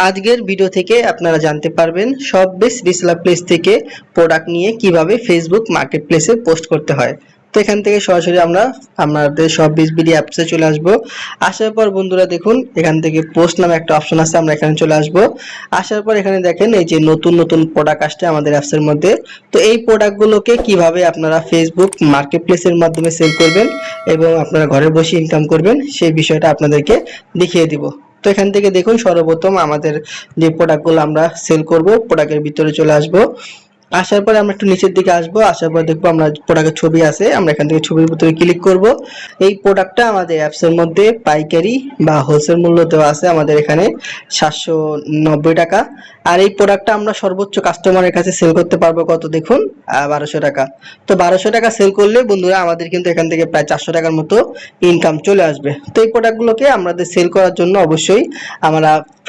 আজকের ভিডিও থেকে আপনারা জানতে পারবেন শপবিজ রিসেলার প্লেস থেকে প্রোডাক্ট নিয়ে কিভাবে ফেসবুক মার্কেট প্লেসে পোস্ট করতে হয়। তো এখান থেকে সরাসরি আমরা আমাদের শপবিজ বিডি অ্যাপসে চলে আসব। আসার পর বন্ধুরা দেখুন এখান থেকে পোস্ট নামে একটা অপশন আছে, আমরা এখানে চলে আসব। আসার পর এখানে দেখেন এই যে নতুন নতুন প্রোডাক্ট আসছে আমাদের অ্যাপসের মধ্যে। তো এই প্রোডাক্টগুলোকে কিভাবে আপনারা ফেসবুক মার্কেট প্লেসের মাধ্যমে সেল করবেন এবং আপনারা ঘরে বসে ইনকাম করবেন সেই বিষয়টা আপনাদেরকে দেখিয়ে দিব। তো এখান থেকে দেখুন সর্বপ্রথম আমাদের যে প্রোডাক্টগুলো আমরা সেল করব প্রোডাক্টের ভিতরে চলে আসব। আসার পরে আমরা একটু নিচের দিকে আসব। আসার পর দেখবো আমরা প্রোডাক্টের ছবি আছে, আমরা এখান থেকে ছবির ভিতরে ক্লিক করব। এই প্রোডাক্টটা আমাদের অ্যাপসের মধ্যে পাইকারি বা হোলসেল মূল্য দেওয়া আছে আমাদের এখানে 790 টাকা। আর এই প্রোডাক্টটা আমরা সর্বোচ্চ কাস্টমারের কাছে সেল করতে পারবো কত দেখুন 1200 টাকা। তো 1200 টাকা সেল করলে বন্ধুরা আমাদের কিন্তু এখান থেকে প্রায় 400 টাকার মতো ইনকাম চলে আসবে। তো এই প্রোডাক্টগুলোকে আমাদের সেল করার জন্য অবশ্যই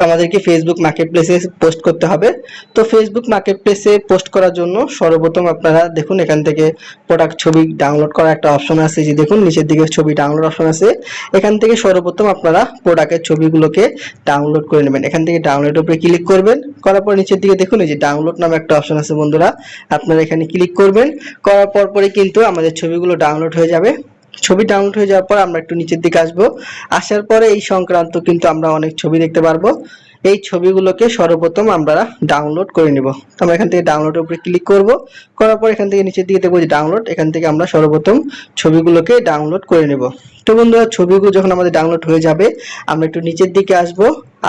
আমাদেরকে ফেসবুক মার্কেট প্লেসে পোস্ট করতে হবে। তো ফেসবুক মার্কেট প্লেসে পোস্ট করার জন্য সর্বপ্রথম আপনারা দেখুন এখান থেকে প্রোডাক্ট ছবি ডাউনলোড করার একটা অপশন আছে, যে দেখুন নিচের দিকে ছবি ডাউনলোড অপশন আছে। এখান থেকে সর্বপ্রথম আপনারা প্রোডাক্টের ছবিগুলোকে ডাউনলোড করে নেবেন। এখান থেকে ডাউনলোডের উপরে ক্লিক করবেন, করার পর নিচের দিকে দেখুন এই যে ডাউনলোড নামে একটা অপশন আছে বন্ধুরা, আপনারা এখানে ক্লিক করবেন। করার পরে কিন্তু আমাদের ছবিগুলো ডাউনলোড হয়ে যাবে। ছবি ডাউনলোড হয়ে যাওয়ার পর আমরা একটু নিচের দিকে আসবো। আসার পরে এই সংক্রান্ত কিন্তু আমরা অনেক ছবি দেখতে পারবো। এই ছবিগুলোকে সর্বপ্রথম আমরা ডাউনলোড করে নিব। তো আমরা এখান থেকে ডাউনলোডের উপরে ক্লিক করব, করার পর এখান থেকে নিচের দিকে দেখবো যে ডাউনলোড, এখান থেকে আমরা সর্বপ্রথম ছবিগুলোকে ডাউনলোড করে নেব। তো বন্ধুরা ছবিগুলো যখন আমাদের ডাউনলোড হয়ে যাবে আমরা একটু নিচের দিকে আসব।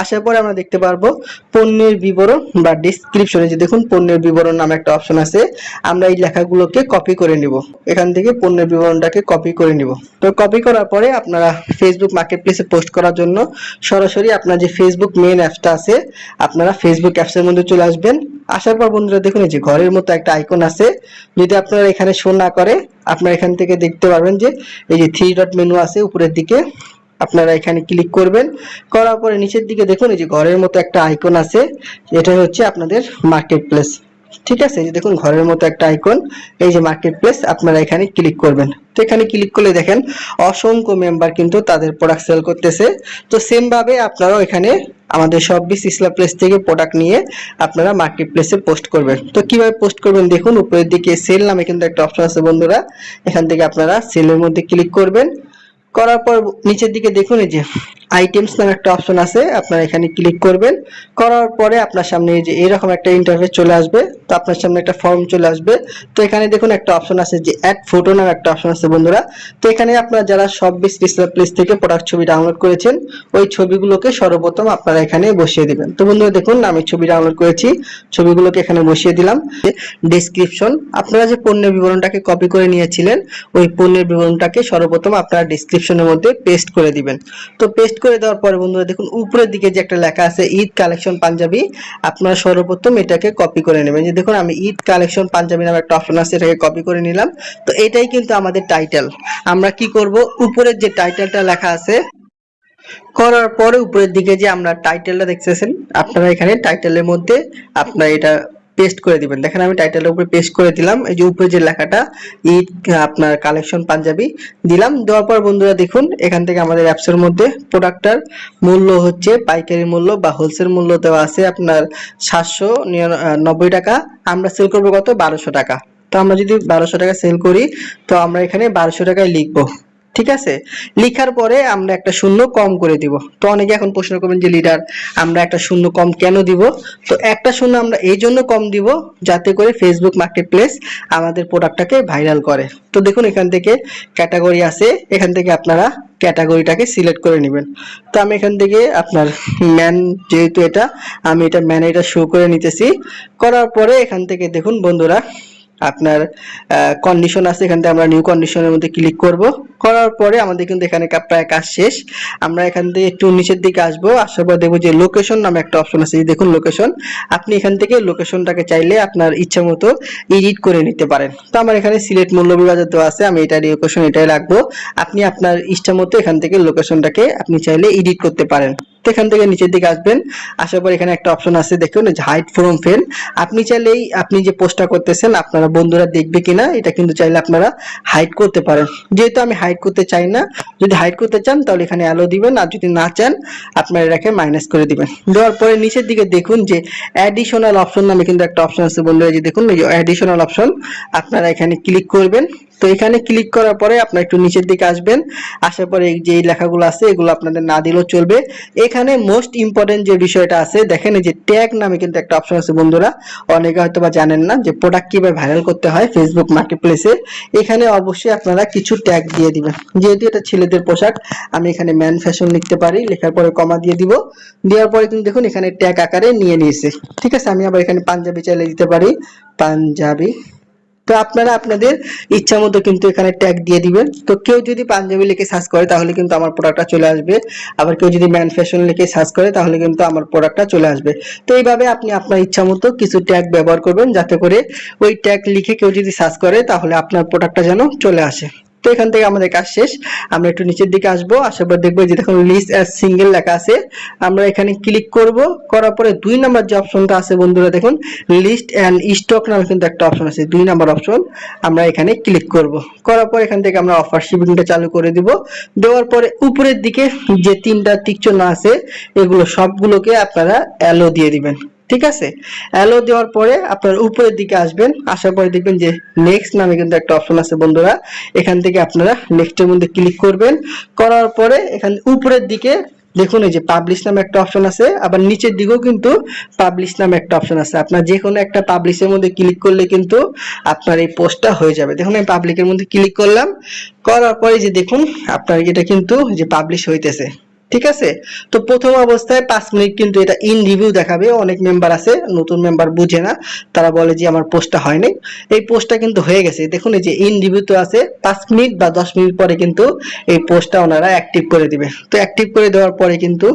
আসার পরে আমরা দেখতে পারবো পণ্যের বিবরণ বা ডেসক্রিপশনে, যে দেখুন পণ্যের বিবরণ নামে একটা অপশন আছে, আমরা এই লেখাগুলোকে কপি করে নিব। এখান থেকে পণ্যের বিবরণটাকে কপি করে নিব। তো কপি করার পরে আপনারা ফেসবুক মার্কেট প্লেসে পোস্ট করার জন্য সরাসরি আপনার যে ফেসবুক মেইন অ্যাপসটা আছে আপনারা ফেসবুক অ্যাপসের মধ্যে চলে আসবেন। আসার পর বন্ধুরা দেখুন এই যে ঘরের মতো একটা আইকন আছে, যদি আপনারা এখানে শো না করে আপনারা এখান থেকে দেখতে পারবেন যে এই যে 3 ডট মেনু আছে উপরের দিকে, আপনারা এখানে ক্লিক করবেন। করার পরে নিচের দিকে দেখুন এই যে ঘরের মতো একটা আইকন আছে, এটা হচ্ছে আপনাদের মার্কেট প্লেস। ঠিক আছে, এই যে দেখুন ঘরের মতো একটা আইকন, এই যে মার্কেট প্লেস, আপনারা এখানে ক্লিক করবেন। তো এখানে ক্লিক করলে দেখেন অসংখ্য মেম্বার কিন্তু তাদের প্রোডাক্ট সেল করতেছে। তো সেম ভাবে আপনারাও এখানে আমাদের শপবিজ রিসেলার প্লেস থেকে প্রোডাক্ট নিয়ে আপনারা মার্কেট প্লেসে পোস্ট করবেন। তো কিভাবে পোস্ট করবেন দেখুন উপরের দিকে সেল নামে কিন্তু একটা অপশন আছে বন্ধুরা, এখান থেকে আপনারা সেলের মধ্যে ক্লিক করবেন। করার পর নিচের দিকে দেখুন এই যে আইটেমস নামে একটা অপশন আছে, আপনারা এখানে ক্লিক করবেন। করার পরে আপনার সামনে এই যে এরকম একটা ইন্টারফেস চলে আসবে। তো আপনার সামনে একটা ফর্ম চলে আসবে। তো এখানে দেখুন একটা অপশন আছে যে অ্যাড ফটো নামে একটা অপশন আছে বন্ধুরা। তো এখানে আপনারা যারা শপবিজ রিসেলার প্লেস থেকে প্রোডাক্ট ছবি ডাউনলোড করেছেন ওই ছবিগুলোকে সর্বপ্রথম আপনারা এখানে বসিয়ে দিবেন। তো বন্ধুরা দেখুন আমি ছবি ডাউনলোড করেছি, ছবিগুলোকে এখানে বসিয়ে দিলাম। ডেসক্রিপশন, আপনারা যে পণ্যের বিবরণটাকে কপি করে নিয়েছিলেন ওই পণ্যের বিবরণটাকে সর্বপ্রথম আপনারা ডেসক্রিপশনের মধ্যে পেস্ট করে দিবেন। তো পেস্ট করে দেওয়ার পরে বন্ধুরা দেখুন উপরের দিকে যে একটা লেখা আছে ঈদ কালেকশন পাঞ্জাবি, আপনারা সর্বপ্রথম এটাকে কপি করে নেবেন। যে দেখুন আমি ঈদ কালেকশন পাঞ্জাবি নামে একটা অপশন আছে, এটাকে কপি করে নিলাম। তো এটাই কিন্তু আমাদের টাইটেল। আমরা কি করব, উপরের যে টাইটেলটা লেখা আছে করার পরে উপরের দিকে যে আমরা টাইটেলটা দেখতেছেন আপনারা এখানে টাইটেলের মধ্যে আপনারা এটা পেস্ট করে দিবেন। দেখেন আমি টাইটেলের উপরে পেস্ট করে দিলাম, এই যে উপরে যে লেখাটা ঈদ আপনার কালেকশন পাঞ্জাবি দিলাম। দেওয়ার পর বন্ধুরা দেখুন এখান থেকে আমাদের অ্যাপসের মধ্যে প্রোডাক্টটার মূল্য হচ্ছে পাইকারি মূল্য বা হোলসেল মূল্য দেওয়া আছে আপনার 790 টাকা, আমরা সেল করবো কত 1200 টাকা। তো আমরা যদি 1200 টাকা সেল করি তো আমরা এখানে 1200 টাকায় লিখবো। ঠিক আছে, লেখার পরে আমরা একটা শূন্য কম করে দিব। তো অনেকে এখন প্রশ্ন করবেন যে লিডার আমরা একটা শূন্য কম কেন দিব? তো একটা শূন্য আমরা এই জন্য কম দিব যাতে করে ফেসবুক মার্কেট প্লেস আমাদের প্রোডাক্টটাকে ভাইরাল করে। তো দেখুন এখান থেকে ক্যাটাগরি আছে, এখান থেকে আপনারা ক্যাটাগরিটাকে সিলেক্ট করে নেবেন। তো আমি এখান থেকে আপনার ম্যান, যেহেতু এটা আমি এটা ম্যান এটা শো করে নিতেছি। করার পরে এখান থেকে দেখুন বন্ধুরা আপনার কন্ডিশন আছে, এখান থেকে আমরা নিউ কন্ডিশনের মধ্যে ক্লিক করব। করার পরে আমাদের কিন্তু এখানে প্রায় কাজ শেষ। আমরা এখান থেকে একটু নিচের দিকে আসবো, আসার পর দেখবো যে লোকেশন নামে একটা অপশন আছে, দেখুন লোকেশন, আপনি এখান থেকে লোকেশনটাকে চাইলে আপনার ইচ্ছা মতো এডিট করে নিতে পারেন। তো আমার এখানে সিলেট মৌলভীবাজার দেওয়া আছে, আমি এটা লোকেশন এটাই রাখবো। আপনি আপনার ইচ্ছা মতো এখান থেকে লোকেশনটাকে আপনি চাইলে এডিট করতে পারেন। তো এখান থেকে নিচের দিকে আসবেন, আসার পর এখানে একটা অপশন আছে দেখুন হাইড ফ্রম ফ্রেন্ড, আপনি চাইলেই আপনি যে পোস্টটা করতেছেন আপনারা বন্ধুরা দেখবে কিনা এটা কিন্তু চাইলে আপনারা হাইড করতে পারেন। যেহেতু আমি হাইড করতে চাই না, যদি হাইড করতে চান তাহলে এখানে অ্যালো দিবেন, আর যদি না চান আপনারা এটাকে মাইনাস করে দিবেন। দেওয়ার পরে নিচের দিকে দেখুন যে অ্যাডিশনাল অপশন নামে কিন্তু একটা অপশন আছে বন্ধুরা, যে দেখুন এই যে অ্যাডিশনাল অপশন, আপনারা এখানে ক্লিক করবেন। তো এখানে ক্লিক করার পরে আপনারা একটু নিচের দিকে আসবেন, আসার পরে এই যে লেখাগুলো আছে এগুলো আপনাদের না দিলেও চলবে। এখানে মোস্ট ইম্পর্টেন্ট যে বিষয়টা আছে দেখেন, এই যে ট্যাগ নামে কিন্তু একটা অপশন আছে বন্ধুরা, অনেকে হয়তো বা জানেন না যে প্রোডাক্ট কিভাবে ভাইরাল করতে হয় ফেসবুক মার্কেটপ্লেসে। এখানে অবশ্যই আপনারা কিছু ট্যাগ দিয়ে দিবেন। যেহেতু এটা ছেলেদের পোশাক, আমি এখানে ম্যান ফ্যাশন লিখতে পারি, লেখার পরে কমা দিয়ে দিব। দেওয়ার পরে কিন্তু দেখুন এখানে ট্যাগ আকারে নিয়ে নিয়েছে। ঠিক আছে, আমি আবার এখানে পাঞ্জাবি চাইলে দিতে পারি, পাঞ্জাবি। তো আপনারা আপনাদের ইচ্ছা মতো কিন্তু এখানে ট্যাগ দিয়ে দিবেন। তো কেউ যদি পাঞ্জাবি লিখে সার্চ করে তাহলে কিন্তু আমার প্রোডাক্টটা চলে আসবে, আবার কেউ যদি ম্যান ফ্যাশন লিখে সার্চ করে তাহলে কিন্তু আমার প্রোডাক্টটা চলে আসবে। তো এইভাবে আপনি আপনার ইচ্ছা মতো কিছু ট্যাগ ব্যবহার করবেন, যাতে করে ওই ট্যাগ লিখে কেউ যদি সার্চ করে তাহলে আপনার প্রোডাক্টটা যেন চলে আসে। তো এখান থেকে আমাদের কাজ শেষ। আমরা একটু নিচের দিকে আসবো, আসার পর দেখবো যে দেখুন লিস্ট অ্যাজ সিঙ্গেল লেখা আছে, আমরা এখানে ক্লিক করব। করার পরে 2 নাম্বার যে অপশনটা আছে বন্ধুরা দেখুন লিস্ট এন্ড স্টক নামে কিন্তু একটা অপশন আছে, 2 নাম্বার অপশন, আমরা এখানে ক্লিক করব। করার পর এখান থেকে আমরা অফার শিপিংটা চালু করে দিব। দেওয়ার পরে উপরের দিকে যে 3টা টিক চিহ্ন আছে এগুলো সবগুলোকে আপনারা অ্যালো দিয়ে দিবেন। ঠিক আছে, অ্যালো দেওয়ার পরে আপনার উপরের দিকে আসবেন, আসার পরে দেখবেন যে নেক্সট নামে কিন্তু একটা অপশন আছে বন্ধুরা, এখান থেকে আপনারা নেক্সটের মধ্যে ক্লিক করবেন। করার পরে এখানে উপরের দিকে দেখুন এই যে পাবলিশ নামে একটা অপশন আছে, আবার নিচের দিকেও কিন্তু পাবলিশ নামে একটা অপশন আছে। আপনার যে কোনো একটা পাবলিশের মধ্যে ক্লিক করলে কিন্তু আপনার এই পোস্টটা হয়ে যাবে। দেখুন আমি পাবলিকের মধ্যে ক্লিক করলাম, করার পরে যে দেখুন আপনার এটা কিন্তু যে পাবলিশ হইতেছে। ঠিক আছে, তো প্রথম অবস্থায় 5 মিনিট কিন্তু এটা ইন রিভিউ দেখাবে। অনেক মেম্বার আছে, নতুন মেম্বার বুঝে না, তারা বলে যে আমার পোস্টটা হয়নি। এই পোস্টটা কিন্তু হয়ে গেছে, দেখুন এই যে ইন রিভিউ তো আছে। 5 মিনিট বা 10 মিনিট পরে কিন্তু এই পোস্টটা ওনারা অ্যাক্টিভ করে দিবে। তো অ্যাক্টিভ করে দেওয়ার পরে কিন্তু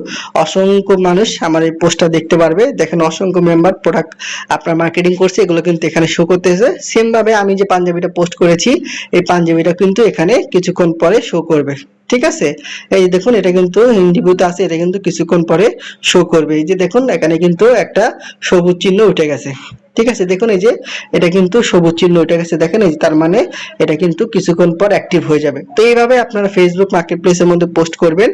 অসংখ্য মানুষ আমার এই পোস্টটা দেখতে পারবে। দেখেন অসংখ্য মেম্বার প্রোডাক্ট আপনার মার্কেটিং করছে, এগুলো কিন্তু এখানে শো করতেছে। সেম ভাবে আমি যে পাঞ্জাবিটা পোস্ট করেছি এই পাঞ্জাবিটা কিন্তু এখানে কিছুক্ষণ পরে শো করবে। ঠিক আছে, এই দেখুন এটা কিন্তু রিভিউতে আছে, এটা কিন্তু কিছুক্ষণ পরে শো করবে। এই যে দেখুন এখানে কিন্তু একটা সবুজ চিহ্ন উঠে গেছে। ঠিক আছে, দেখুন এই যে এটা কিন্তু সবুজ চিহ্ন উঠে গেছে, দেখেন এই যে, তার মানে এটা কিন্তু কিছুক্ষণ পর অ্যাক্টিভ হয়ে যাবে। তো এইভাবে আপনারা ফেসবুক মার্কেটপ্লেসের মধ্যে পোস্ট করবেন।